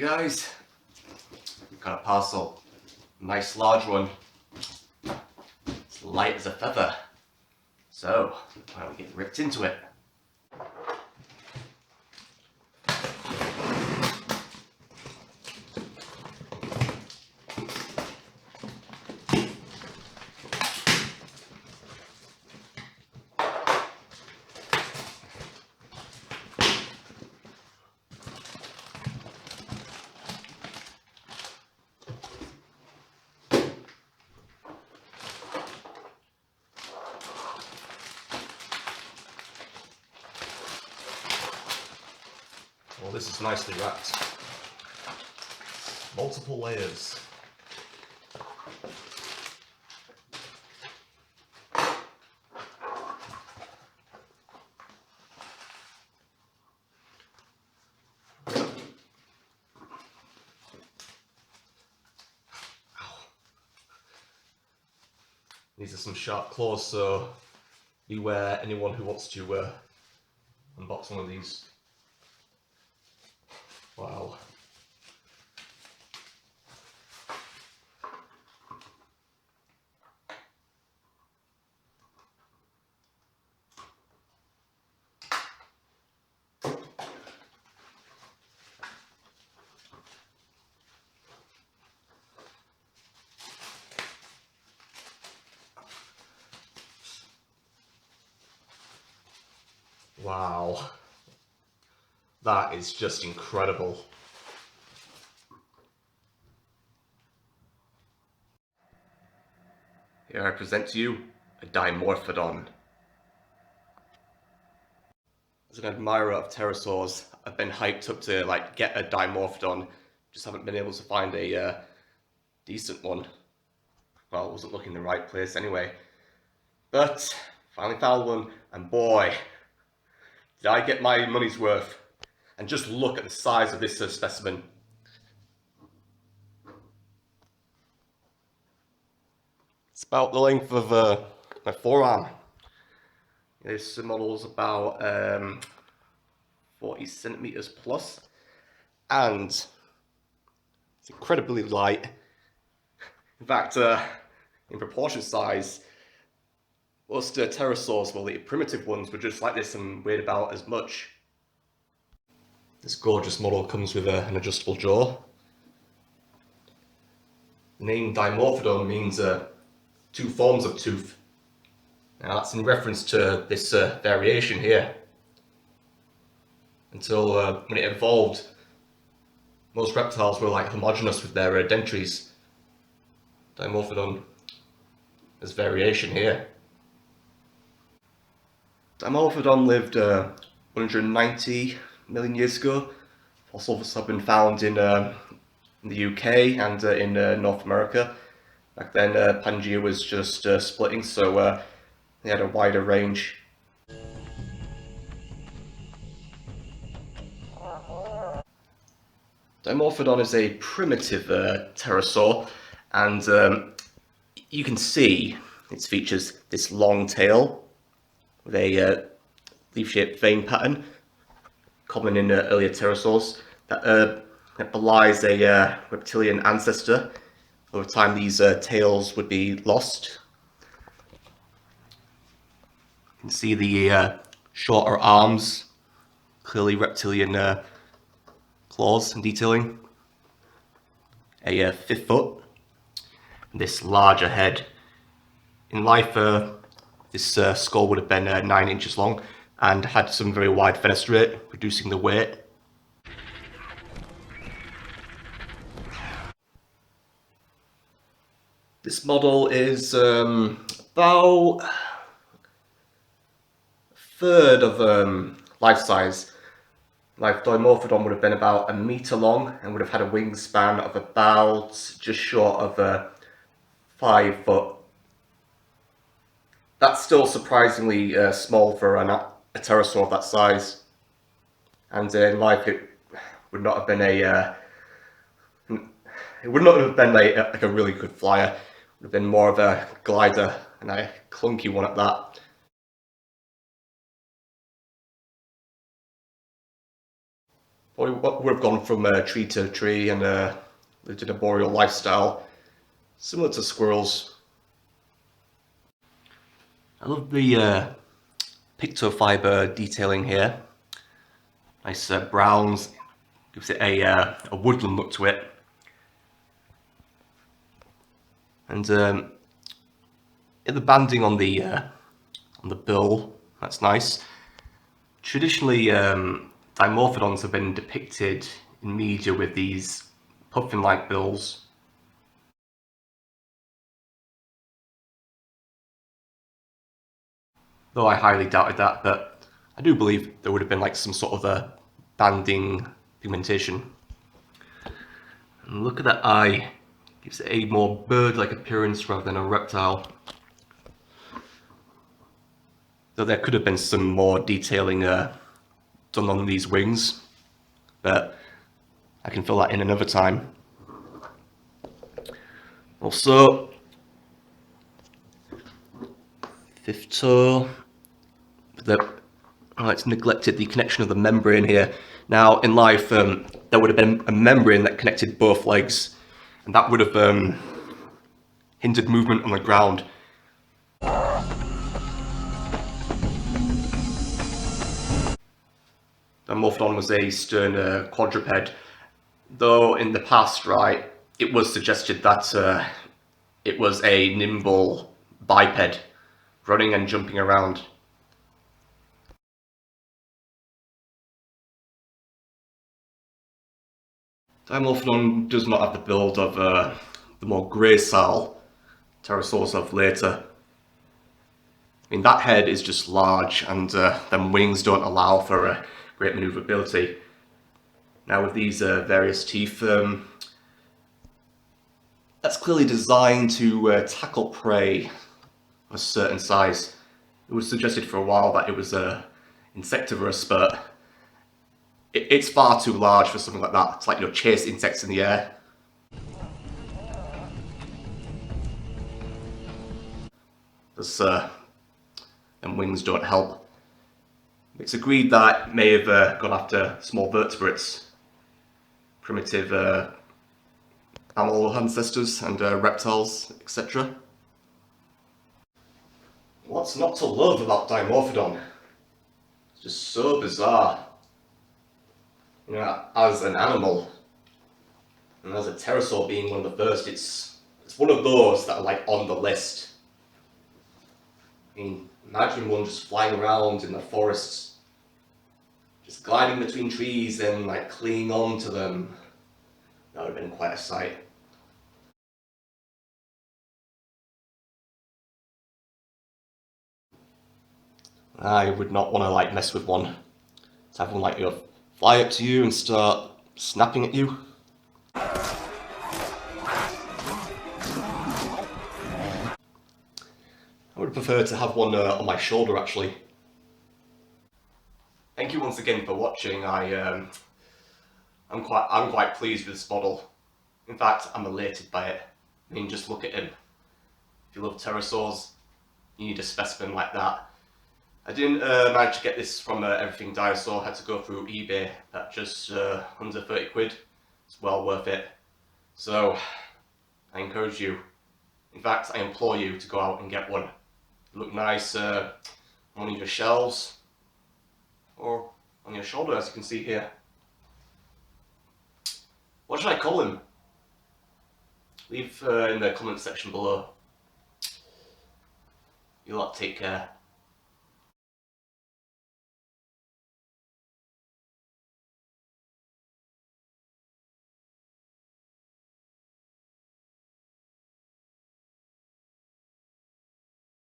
Hey guys, we've got a parcel. Nice large one. It's light as a feather. So, why don't we get ripped into it? Well, this is nicely wrapped. Multiple layers. These are some sharp claws, so beware anyone who wants to unbox one of these. Wow. Wow. That is just incredible. Here I present to you a DIMORPHODON. As an admirer of pterosaurs, I've been hyped up to get a DIMORPHODON. Just haven't been able to find a decent one. Well, I wasn't looking in the right place anyway. But finally found one, and boy, did I get my money's worth. And just look at the size of this specimen. It's about the length of my forearm. This model's about 40 centimeters plus, and it's incredibly light. In fact, in proportion size, most pterosaurs, well, the primitive ones, were just like this and weighed about as much. This gorgeous model comes with an adjustable jaw. The name DIMORPHODON means two forms of tooth. Now that's in reference to this variation here. Until when it evolved, most reptiles were homogeneous with their dentries. DIMORPHODON has variation here. DIMORPHODON lived 190 million years ago. Fossils have been found in the UK and in North America. Back then Pangea was just splitting, so they had a wider range. DIMORPHODON is a primitive pterosaur, and you can see its features: this long tail with a leaf-shaped vein pattern, common in earlier pterosaurs, that belies a reptilian ancestor. Over time, these tails would be lost. You can see the shorter arms, clearly reptilian claws and detailing. A fifth foot, and this larger head. In life, this skull would have been 9 inches long and had some very wide fenestrate, reducing the weight. This model is about a third of life size. DIMORPHODON would have been about 1 meter long and would have had a wingspan of about just short of 5 foot. That's still surprisingly small for a pterosaur of that size. And in life, it would not have been like a really good flyer. It would have been more of a glider, and a clunky one at that. Or would have gone from tree to tree and lived in a boreal lifestyle, similar to squirrels. I love the pictofiber detailing here. Nice browns, gives it a woodland look to it. And the banding on the bill, that's nice. Traditionally, dimorphodons have been depicted in media with these puffin-like bills. Though I highly doubted that, but I do believe there would have been like some sort of a banding pigmentation. And look at that eye, gives it a more bird-like appearance rather than a reptile. Though there could have been some more detailing done on these wings, but I can fill that in another time. Also, fifth toe, it's neglected the connection of the membrane here. Now, in life, there would have been a membrane that connected both legs, and that would have hindered movement on the ground. Dimorphodon was a stern quadruped, though in the past, right, it was suggested that it was a nimble biped, running and jumping around. Dimorphodon does not have the build of the more gracile pterosaurs of later. I mean, that head is just large, and them wings don't allow for great maneuverability. Now with these various teeth, that's clearly designed to tackle prey of a certain size. It was suggested for a while that it was insectivorous, but it's far too large for something like that. It's like, chase insects in the air. Because them wings don't help. It's agreed that it may have gone after small vertebrates, primitive mammal ancestors and reptiles, etc. What's not to love about Dimorphodon? It's just so bizarre. As an animal, and as a pterosaur being one of the first, it's one of those that are like on the list. I mean, imagine one just flying around in the forests, just gliding between trees and like clinging on to them. That would have been quite a sight. I would not want to like mess with one. To have one like fly up to you and start snapping at you. I would prefer to have one on my shoulder actually. Thank you once again for watching. I'm quite pleased with this model. In fact, I'm elated by it. I mean, just look at him. If you love pterosaurs, you need a specimen like that. I didn't manage to get this from Everything Dinosaur. I had to go through eBay at just under 30 quid. It's well worth it. So, I encourage you. In fact, I implore you to go out and get one. Look nice on one of your shelves or on your shoulder, as you can see here. What should I call him? Leave in the comment section below. You lot take care.